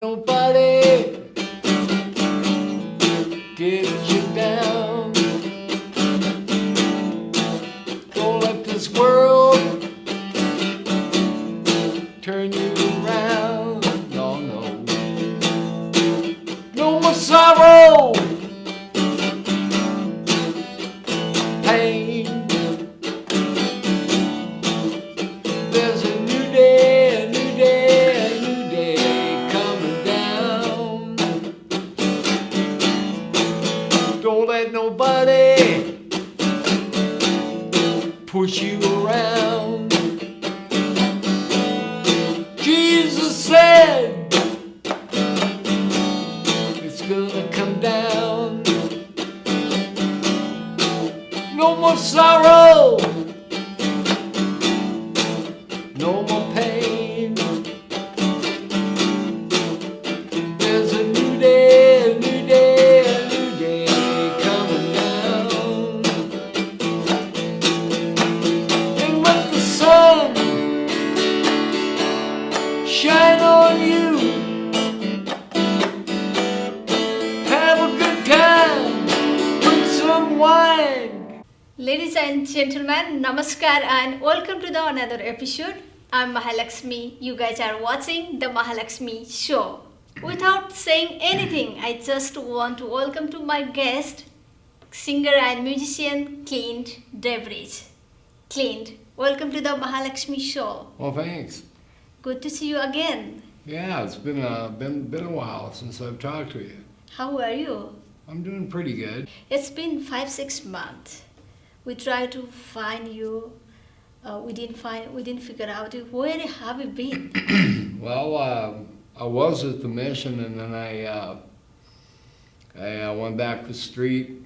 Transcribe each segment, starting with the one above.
Nobody gets you down. Don't let this world turn you around. No, no. No more sorrow, pain. There's a new day, a new day, a new day coming down. Don't let nobody push you around. Jesus said it's gonna come down. No more sorrow, no more pain. There's a new day, a new day, a new day coming down. And let the sun shine on you. Have a good time, drink some wine. Ladies and gentlemen, namaskar and welcome to the another episode. I'm Mahalaxmi. You guys are watching the Mahalaxmi show. Without saying anything, I just want to welcome to my guest, singer and musician Clint Devies. Clint, welcome to the Mahalaxmi show. Well, thanks. Good to see you again. Yeah, it's been a while since I've talked to you. How are you? I'm doing pretty good. It's been 5-6 months. We tried to find you. We didn't figure out where have you been. Well, I was at the mission, and then I went back to the street.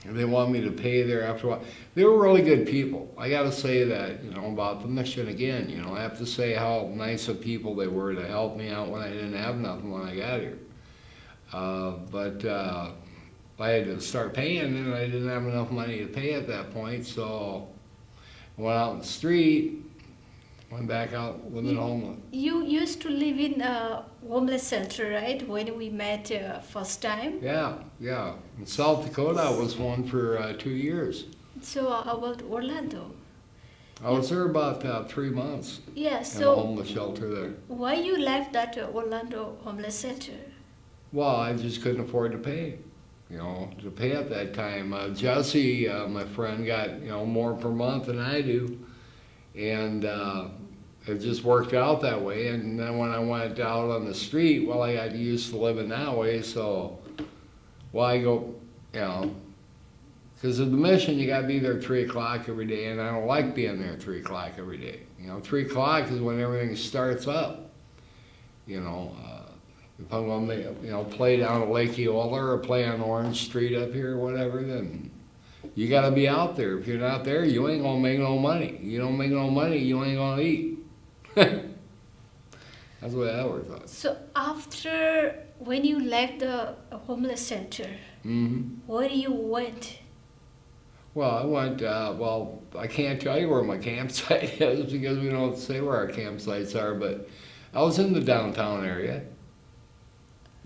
And they wanted me to pay there after a while. They were really good people. I got to say that, about the mission again. I have to say how nice of people they were to help me out when I didn't have nothing when I got here. But I had to start paying, and I didn't have enough money to pay at that point, so I went out in the street, went back out living homeless. You used to live in a homeless shelter, right? When we met first time. Yeah. In South Dakota, I was one for 2 years. So how about Orlando? I was there about 3 months Yeah. in a So homeless shelter there. why you left that Orlando homeless shelter? Well, I just couldn't afford to pay. To pay at that time. Jesse, my friend, got more per month than I do, and it just worked out that way. And then when I went out on the street, well, I got used to living that way. So, I go, because of the mission, you got to be there 3 o'clock every day, and I don't like being there 3 o'clock every day. 3 o'clock is when everything starts up. If I'm going to, play down at Lake Eola or play on Orange Street up here or whatever, then you got to be out there. If you're not there, you ain't going to make no money. You don't make no money, you ain't going to eat. That's the way I works out. So after when you left the homeless shelter, where you went? Well, I went, I can't tell you where my campsite is because we don't say where our campsites are, but I was in the downtown area.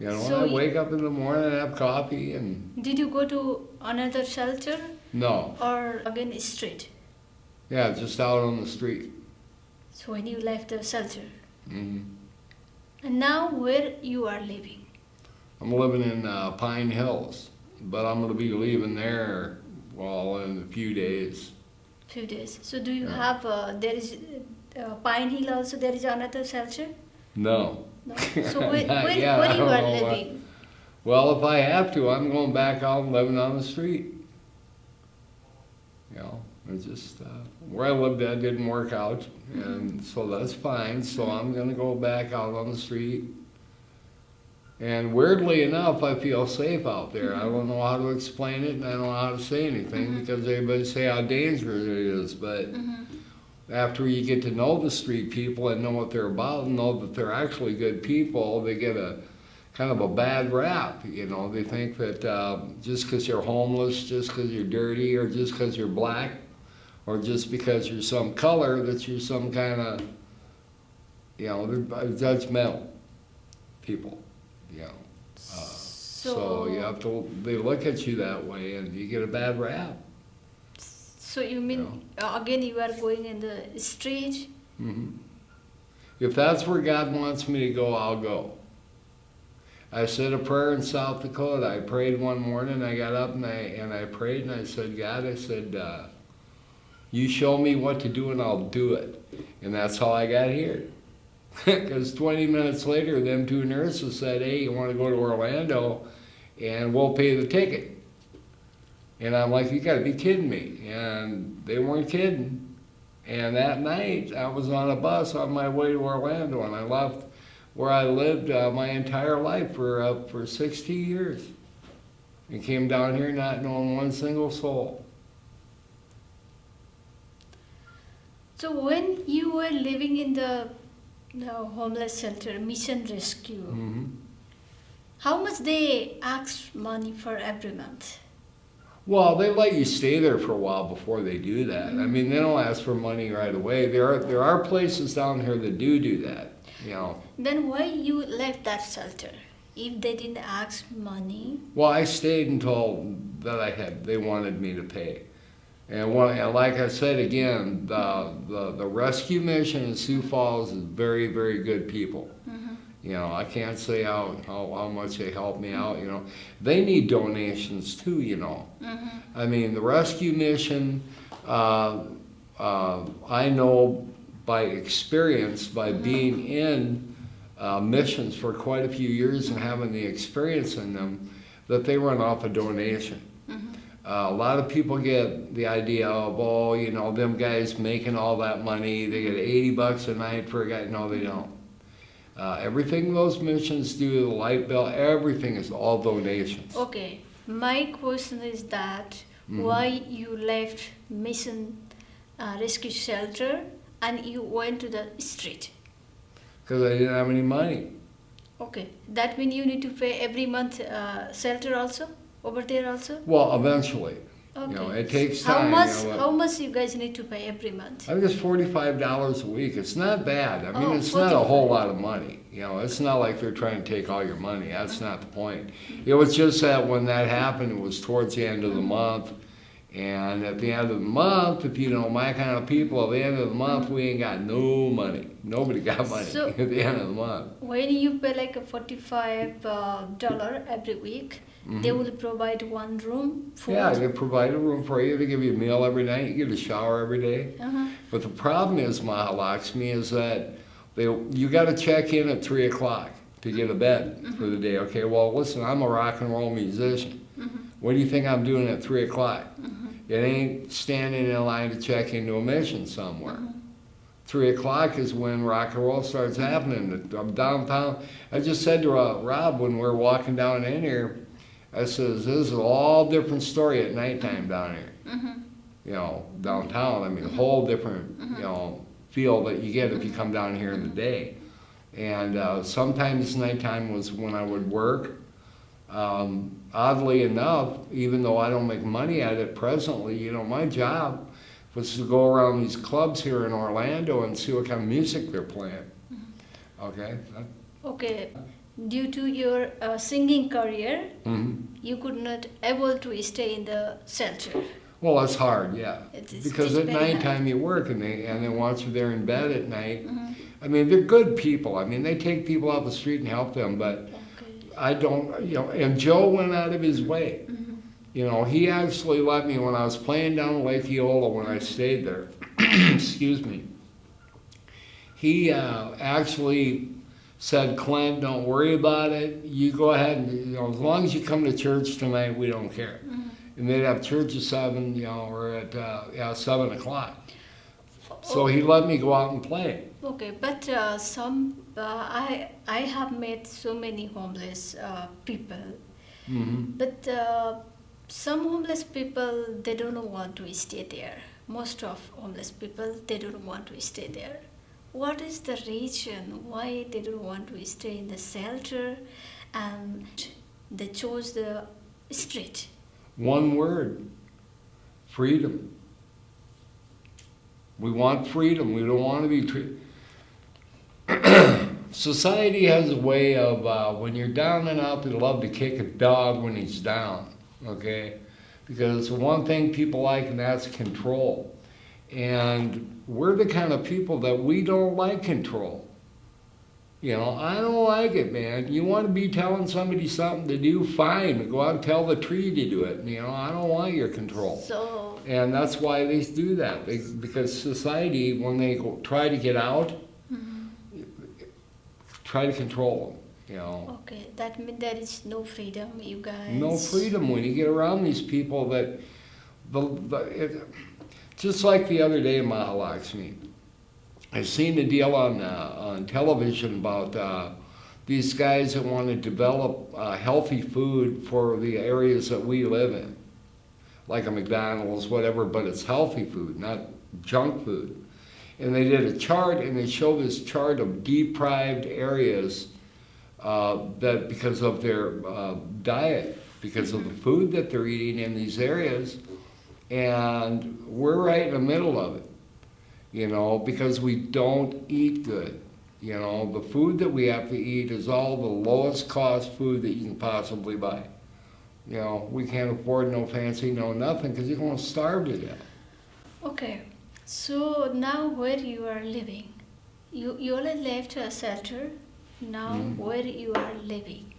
So I wake up in the morning and have coffee and... Did you go to another shelter? No. Or again street? Yeah, just out on the street. So when you left the shelter? Mm-hmm. And now where you are living? I'm living in Pine Hills, but I'm going to be leaving there, in a few days. Few days. So do you have, there is Pine Hill also, there is another shelter? No. No. So where you are living? Well, if I have to, I'm going back out and living on the street. It's just, where I lived at didn't work out, and so that's fine. So I'm going to go back out on the street. And weirdly enough, I feel safe out there. I don't know how to explain it, and I don't know how to say anything because everybody say how dangerous it is, but after you get to know the street people and know what they're about and know that they're actually good people, they get a kind of a bad rap. They think that just because you're homeless, just because you're dirty, or just because you're black, or just because you're some color, that you're some kind of, they're judgmental. people, you know. So you have to, they look at you that way and you get a bad rap. So you mean, again, you are going in the street? Hmm. If that's where God wants me to go, I'll go. I said a prayer in South Dakota. I prayed one morning. I got up and I prayed and I said, God, I said, you show me what to do and I'll do it. And that's how I got here. Because 20 minutes later, them two nurses said, hey, you want to go to Orlando and we'll pay the ticket. And I'm like, you got to be kidding me. And they weren't kidding. And that night, I was on a bus on my way to Orlando, and I left where I lived my entire life for 60 years. And came down here not knowing one single soul. So when you were living in the homeless shelter, Mission Rescue, Mm-hmm. how much they ask money for every month? Well, they let you stay there for a while before they do that. I mean, they don't ask for money right away. There are places down here that do that, you know. Then why you left that shelter if they didn't ask money? Well, I stayed until they wanted me to pay. And like I said again, the rescue mission in Sioux Falls is very, very good people. Mm-hmm. You know, I can't say how much they help me out, you know. They need donations too, you know. Mm-hmm. I mean, the rescue mission, I know by experience, by being in missions for quite a few years and having the experience in them, that they run off a donation. Mm-hmm. A lot of people get the idea of, oh, you know, them guys making all that money, they get $80 a night for a guy. No, they don't. Everything those missions do, the light bill, everything is all donations. Okay, my question is that why you left Mission Rescue Shelter and you went to the street? Because I didn't have any money. Okay, that means you need to pay every month shelter also, over there also? Well, eventually. Okay. You know, it takes time. How much you guys need to pay every month? I think it's $45 a week. It's not bad. I mean, Oh, it's not a whole 45. lot of money. You know, it's not like they're trying to take all your money. That's not the point. It was just that when that happened, it was towards the end of the month. And at the end of the month, if you know my kind of people, at the end of the month, we ain't got no money. Nobody got money So- at the end of the month. When you pay like a $45 every week, they will provide one room, food. Yeah, they provide a room for you. They give you a meal every night. You get a shower every day. Uh-huh. But the problem is, Mahalaxmi, is that you got to check in at 3 o'clock to get a bed for the day. Okay, well, listen, I'm a rock and roll musician. What do you think I'm doing at 3 o'clock? It ain't standing in line to check into a mission somewhere. 3 o'clock is when rock and roll starts happening. I'm downtown. I just said to Rob when we were walking down in here, I says, this is a all different story at nighttime down here. You know, downtown, I mean, a whole different, you know, feel that you get if you come down here in the day. And sometimes nighttime was when I would work. Oddly enough, even though I don't make money at it presently, you know, my job was to go around these clubs here in Orlando and see what kind of music they're playing. Okay? Okay, due to your singing career, you could not able to stay in the shelter. Well, that's hard, yeah. It's Because at very nighttime you work and they want you there in bed at night. I mean, they're good people. I mean, they take people off the street and help them, but Okay. I don't, you know, and Joe went out of his way. You know, he actually let me, when I was playing down Lake Eola when I stayed there, excuse me, he actually said, Clint, don't worry about it. You go ahead and, you know, as long as you come to church tonight, we don't care. And they'd have church at 7, you know, or at 7 o'clock. So he let me go out and play. Okay, but I have met so many homeless people, but some homeless people, they don't want to stay there. Most of homeless people, they don't want to stay there. What is the reason why they don't want to stay in the shelter and they chose the street? One word, freedom. We want freedom. We don't want to be treated. society has a way of, when you're down and out, they love to kick a dog when he's down, okay? Because one thing people like, and that's control. And we're the kind of people that we don't like control. You know, I don't like it, man. You want to be telling somebody something to do, fine. Go out and tell the tree to do it. You know, I don't want your control. So, And that's why they do that. Because society, when they try to get out, try to control them, you know. okay, that means there is no freedom, you guys. No freedom when you get around these people that, just like the other day in Mahalaxmi, I seen a deal on television about these guys that want to develop healthy food for the areas that we live in, like a McDonald's, whatever, but it's healthy food, not junk food. And they did a chart, and they show this chart of deprived areas that because of their diet, because of the food that they're eating in these areas, and we're right in the middle of it, you know, because we don't eat good. You know, the food that we have to eat is all the lowest cost food that you can possibly buy. You know, we can't afford no fancy, no nothing, because you're going to starve to death. Okay, so now where you are living? You already left a shelter. Now where you are living?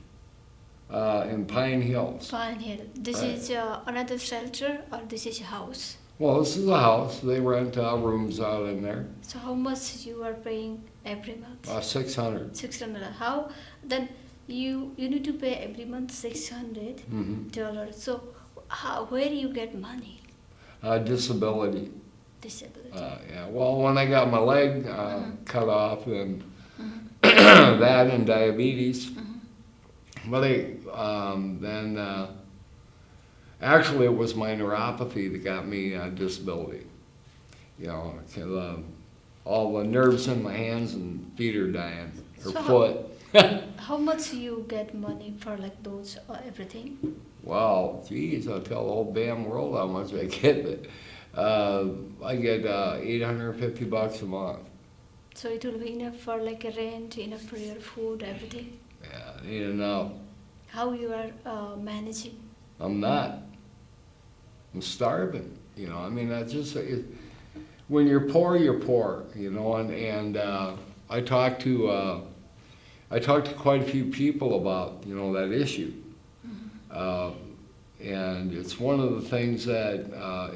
In Pine Hills. Pine Hill. This Right. is another shelter or this is a house? Well, this is a house. They rent rooms out in there. So how much you are paying every month? 600. 600. How then you need to pay every month $600. Mm-hmm. So where you get money? Disability. Disability. Yeah. Well, when I got my leg cut off, and that and diabetes, but then actually it was my neuropathy that got me disability. You know, 'cause, all the nerves in my hands and feet are dying, or So foot. How much you get money for like those everything? Wow, geez, I'll tell the whole damn world how much I get, but I get $850 a month. So it will be enough for like a rent, enough for your food, everything. Yeah, ain't enough. How you are managing? I'm not. I'm starving. You know, I mean, that's just when you're poor, you know. And I talked to quite a few people about, you know, that issue. And it's one of the things that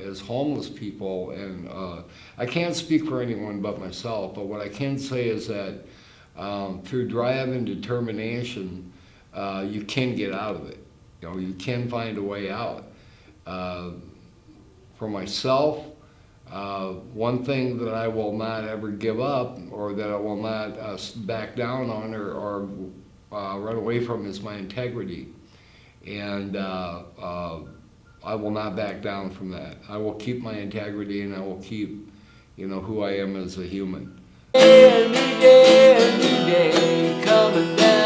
as homeless people, and I can't speak for anyone but myself, but what I can say is that through drive and determination, you can get out of it. You know, you can find a way out. For myself, one thing that I will not ever give up, or that I will not back down on or run away from, is my integrity. And I will not back down from that. I will keep my integrity, and I will keep, you know, who I am as a human. Every day, coming down.